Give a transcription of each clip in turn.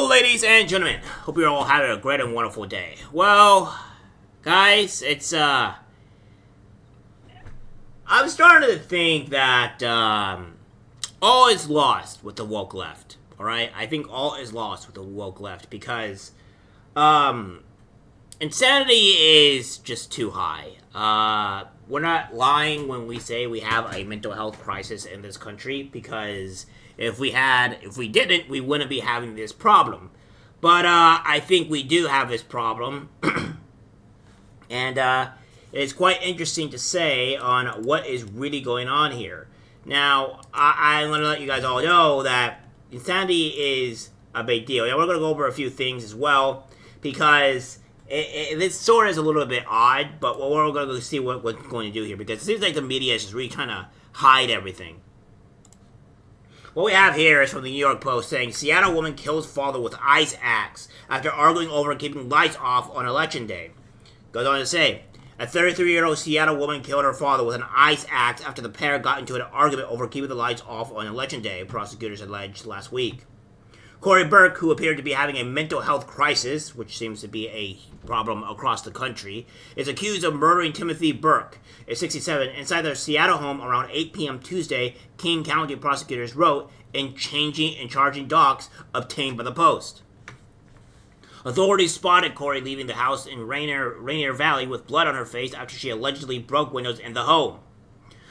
Hello, ladies and gentlemen. Hope you're all having a great and wonderful day. Well, guys, I'm starting to think that all is lost with the woke left. All right, I think all is lost with the woke left because insanity is just too high. We're not lying when we say we have a mental health crisis in this country, because if we didn't, we wouldn't be having this problem. But I think we do have this problem, and it's quite interesting to say on what is really going on here. Now, I'm going to let you guys all know that insanity is a big deal. Now, we're going to go over a few things as well, because this sort of is a little bit odd, but we're going to see what we're going to do here, because it seems like the media is just really trying to hide everything. What we have here is from the New York Post saying, Seattle woman kills father with ice axe after arguing over keeping lights off on election day. Goes on to say, a 33-year-old Seattle woman killed her father with an ice axe after the pair got into an argument over keeping the lights off on election day, prosecutors alleged last week. Corey Burke, who appeared to be having a mental health crisis, which seems to be a problem across the country, is accused of murdering Timothy Burke, a 67, inside their Seattle home around 8 p.m. Tuesday, King County prosecutors wrote in charging docs obtained by the Post. Authorities spotted Corey leaving the house in Rainier Valley with blood on her face after she allegedly broke windows in the home.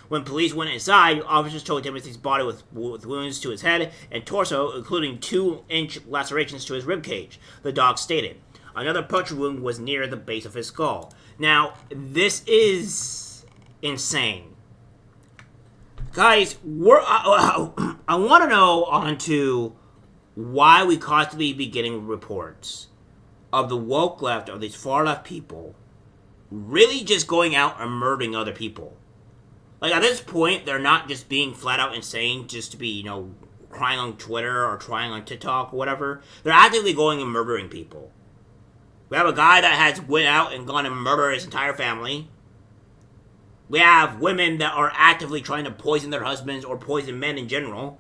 When police went inside, officers told Timothy's body with wounds to his head and torso, including 2-inch lacerations to his ribcage, the doc stated. Another puncture wound was near the base of his skull. Now, this is insane. Guys, I want to know onto why we constantly be getting reports of the woke left, of these far left people, really just going out and murdering other people. Like, at this point, they're not just being flat out insane just to be, crying on Twitter or crying on TikTok or whatever. They're actively going and murdering people. We have a guy that has went out and gone and murdered his entire family. We have women that are actively trying to poison their husbands or poison men in general.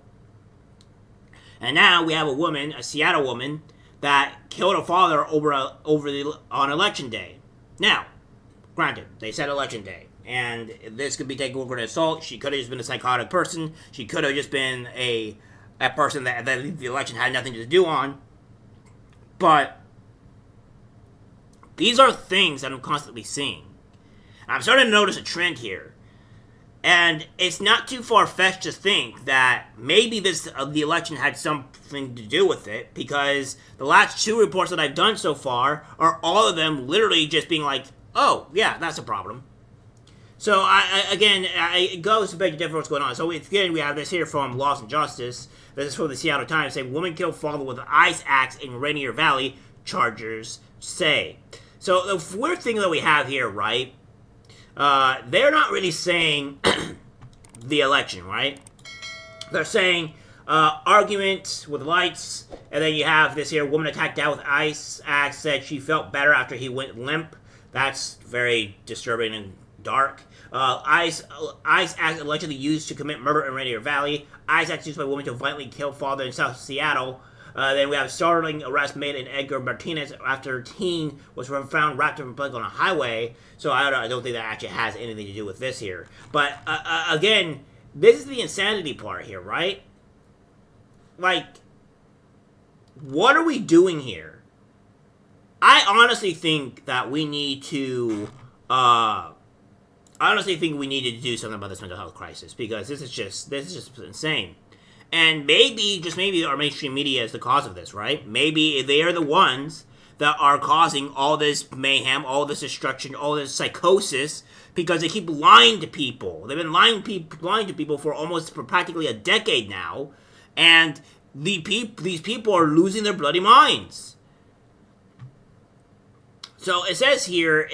And now we have a woman, a Seattle woman, that killed her father on election day. Now, granted, they said election day. And this could be taken over an assault. She could have just been a psychotic person. She could have just been a person that the election had nothing to do on. But these are things that I'm constantly seeing. I'm starting to notice a trend here. And it's not too far-fetched to think that maybe the election had something to do with it, because the last 2 reports that I've done so far are all of them literally just being like, oh, yeah, that's a problem. So, it goes to beg the difference what's going on. So, again, we have this here from Laws and Justice. This is from the Seattle Times, saying, woman killed father with an ice axe in Rainier Valley, chargers say. So, the weird thing that we have here, right, they're not really saying the election, right? They're saying argument with lights, and then you have this here, woman attacked out with ice axe, said she felt better after he went limp. That's very disturbing and dark. Ice axe allegedly used to commit murder in Rainier Valley. Ice axe used by a woman to violently kill father in South Seattle. Then we have startling arrest made in Edgar Martinez after teen was found wrapped in a plug on a highway. So I don't think that actually has anything to do with this here. But again, this is the insanity part here, right? Like, what are we doing here? I honestly think that we need to do something about this mental health crisis, because this is just insane. And maybe our mainstream media is the cause of this, right? Maybe they are the ones that are causing all this mayhem, all this destruction, all this psychosis, because they keep lying to people. They've been lying to people for practically a decade now, and these people are losing their bloody minds. So it says here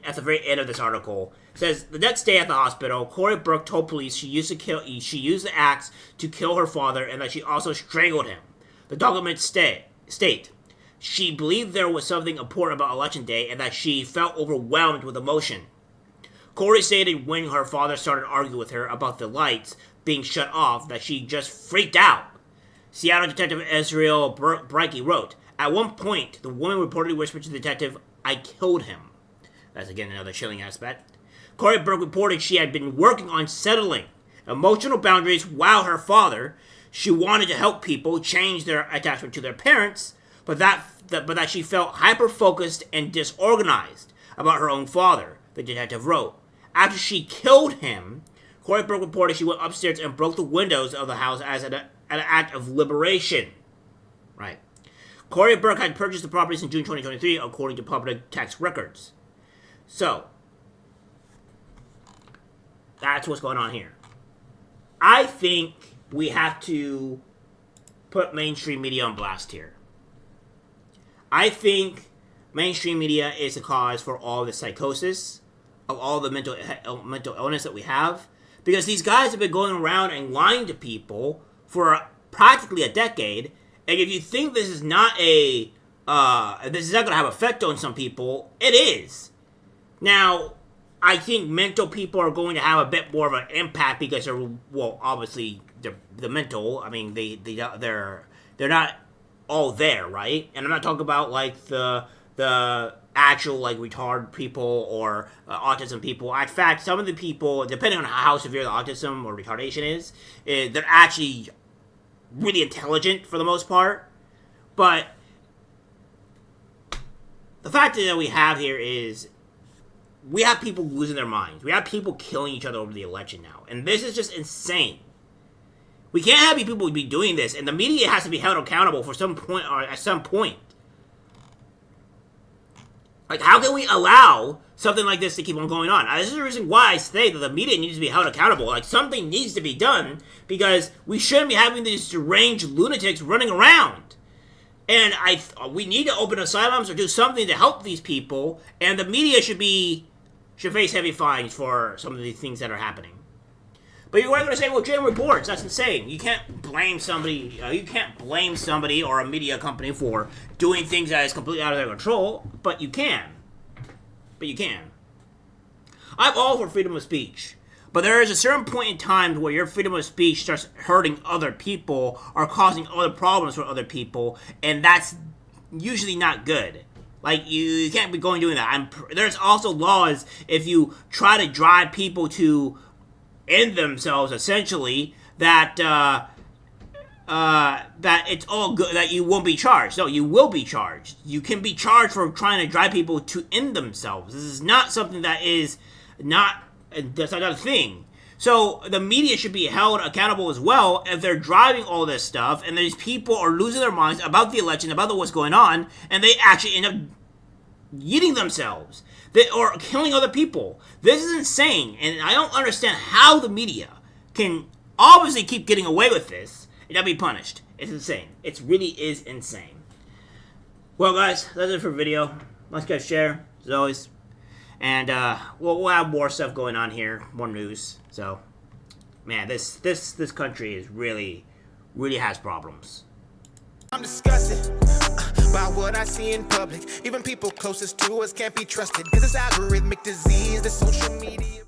at the very end of this article, it says, the next day at the hospital, Corey Burke told police she used the axe to kill her father and that she also strangled him. The documents state she believed there was something important about election day and that she felt overwhelmed with emotion. Corey stated when her father started arguing with her about the lights being shut off that she just freaked out. Seattle detective Israel Breike wrote, "At one point, the woman reportedly whispered to the detective, 'I killed him.'" That's again another chilling aspect. Corey Burke reported she had been working on settling emotional boundaries while her father. She wanted to help people change their attachment to their parents, but that she felt hyper-focused and disorganized about her own father, the detective wrote. After she killed him, Corey Burke reported she went upstairs and broke the windows of the house as an act of liberation. Right. Corey Burke had purchased the properties in June 2023, according to public tax records. So, that's what's going on here. I think we have to put mainstream media on blast here. I think mainstream media is the cause for all the psychosis, of all the mental illness that we have, because these guys have been going around and lying to people for practically a decade. And if you think this is not going to have effect on some people, it is. Now, I think mental people are going to have a bit more of an impact because obviously the mental. I mean, they're not all there, right? And I'm not talking about like the actual like retarded people or autism people. In fact, some of the people, depending on how severe the autism or retardation is, they're actually really intelligent for the most part. But the fact that we have here is we have people losing their minds. We have people killing each other over the election now. And this is just insane. We can't have people be doing this, and the media has to be held accountable for some point or at some point. Like, how can we allow something like this to keep on going on? This is the reason why I say that the media needs to be held accountable. Like, something needs to be done, because we shouldn't be having these deranged lunatics running around. And we need to open asylums or do something to help these people, and the media should face heavy fines for some of the things that are happening. But you are going to say, well, JMReports, that's insane. You can't blame somebody. You can't blame somebody or a media company for doing things that is completely out of their control. But you can. I'm all for freedom of speech. But there is a certain point in time where your freedom of speech starts hurting other people or causing other problems for other people, and that's usually not good. Like, you can't be doing that. There's also laws if you try to drive people to end themselves, essentially, that it's all good, that you won't be charged. No, you will be charged. You can be charged for trying to drive people to end themselves. This is not something that's not a thing. So the media should be held accountable as well if they're driving all this stuff, and these people are losing their minds about the election, about what's going on, and they actually end up eating themselves. Or killing other people. This is insane, and I don't understand how the media can obviously keep getting away with this and not be punished. It's insane. It really is insane. Well, guys, that's it for the video. Like, guys, share, as always. And we'll have more stuff going on here, more news. So, man, this country is really has problems. I'm disgusted by what I see in public. Even people closest to us can't be trusted, because it's algorithmic disease, the social media.